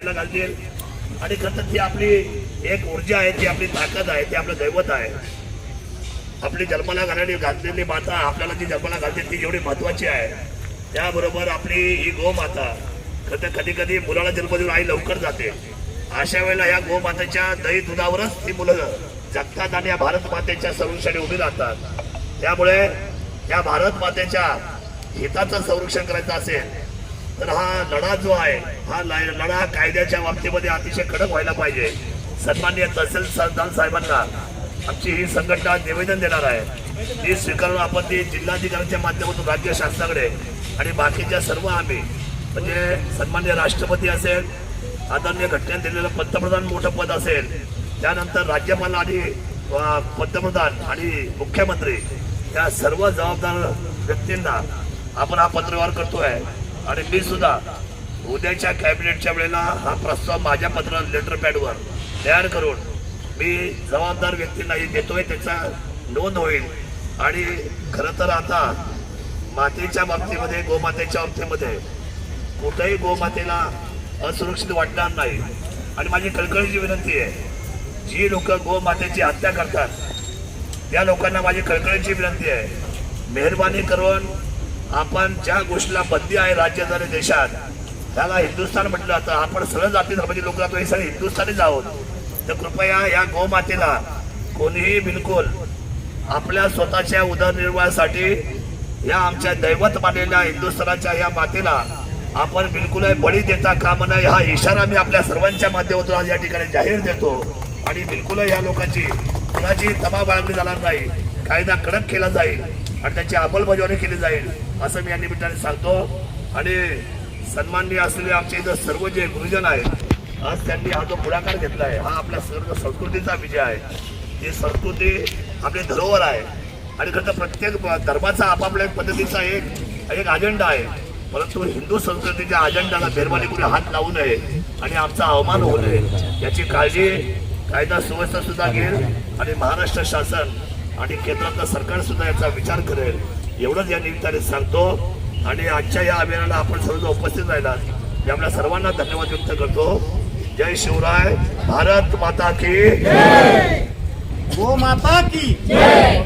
घालतील आणि खरंतर ती आपली एक ऊर्जा आहे, ती आपली ताकद आहे, ती आपलं दैवत आहे. आपली जन्माला घातलेली माता आपल्याला जी जन्माला घालते ती जेवढी महत्वाची आहे, त्याबरोबर आपली ही गोमाता खरं तर कधी कधी मुलाला जन्म देऊन आई लवकर जाते. अशा वेळेला या गोमातेच्या दही दुधावरच ती मुलं जगतात आणि या भारत मातेच्या संरक्षणाने उभी राहतात. त्यामुळे या भारत मातेच्या हिताचं संरक्षण करायचं असेल तर हा लढा जो आहे, हा लढा कायद्याच्या बाबतीमध्ये अतिशय कडक व्हायला पाहिजे. सन्माननीय तहसील सरदार साहेबांना आमची ही संघटना निवेदन देणार आहे. ती स्वीकारून आपण ती जिल्हाधिकाऱ्यांच्या माध्यमातून राज्य शासनाकडे आणि बाकीच्या सर्व आम्ही म्हणजे सन्माननीय राष्ट्रपती असेल, आदरणीय घटनेत दिलेलं पंतप्रधान मोठं पद असेल, त्यानंतर राज्यपाल आणि पंतप्रधान आणि मुख्यमंत्री या सर्व जबाबदार व्यक्तींना आपण हा पत्रव्यवहार करतोय. आणि मी सुद्धा उद्याच्या कॅबिनेटच्या वेळेला हा प्रस्ताव माझ्या लेटर पॅडवर तयार करून मी जबाबदार व्यक्तींनाही देतोय, त्याचा नोंद होईल. आणि खरं तर आता मातेच्या बाबतीमध्ये, गोमातेच्या बाबतीमध्ये कुठेही गोमातेला असुरक्षित वाटणार नाही. आणि माझी कळकळीची विनंती आहे, जी लोक गोमातेची हत्या करतात त्या लोकांना माझी कळकळीची विनंती आहे, मेहरबानी करून आपण ज्या गोष्टीला बंदी आहे राज्यात आणि देशात, त्याला हिंदुस्थान म्हटलं जातं. आपण सरळ जाती धर्माचे लोक जातो, हे सगळे हिंदुस्थानीच आहोत. तर कृपया या गोमातेला कोणीही बिलकुल आपल्या स्वतःच्या उदरनिर्वाहासाठी या आमच्या दैवत मानलेल्या हिंदुस्थानाच्या या मातेला आपण बिलकुल बळी देता कामा नये, हा इशारा मी आपल्या सर्वांच्या माध्यमातून आज या ठिकाणी जाहीर देतो. आणि बिलकुल या लोकांची कुणाची तबा बाळगली जाणार नाही, कायदा कडक केला जाईल आणि त्याची अंमलबजावणी केली जाईल असं मी या निमित्ताने सांगतो. आणि सन्माननीय असलेले आमचे इथं सर्व जे गुरुजन आहेत, आज त्यांनी हा जो पुढाकार घेतला आहे, हा आपल्या सर्व संस्कृतीचा विजय आहे. ही संस्कृती आपली धरोहर आहे आणि खरं तर प्रत्येक धर्माचा आपापल्या पद्धतीचा एक अजेंडा आहे. परंतु हिंदू संस्कृतीच्या अजेंडाला मेहरबानी करून हात लावू नये आणि आमचा अवमान होऊ नये याची काळजी कायदा सुव्यवस्था सुद्धा घेईल. आणि महाराष्ट्र शासन आणि केंद्रातलं सरकार सुद्धा याचा विचार करेल, एवढंच या निमित्ताने सांगतो. आणि आजच्या या अभियानाला आपण सर्व उपस्थित राहिलात मी आपल्या सर्वांना धन्यवाद व्यक्त करतो. जय शिवराय. भारत माता की जय. गो माता की जय.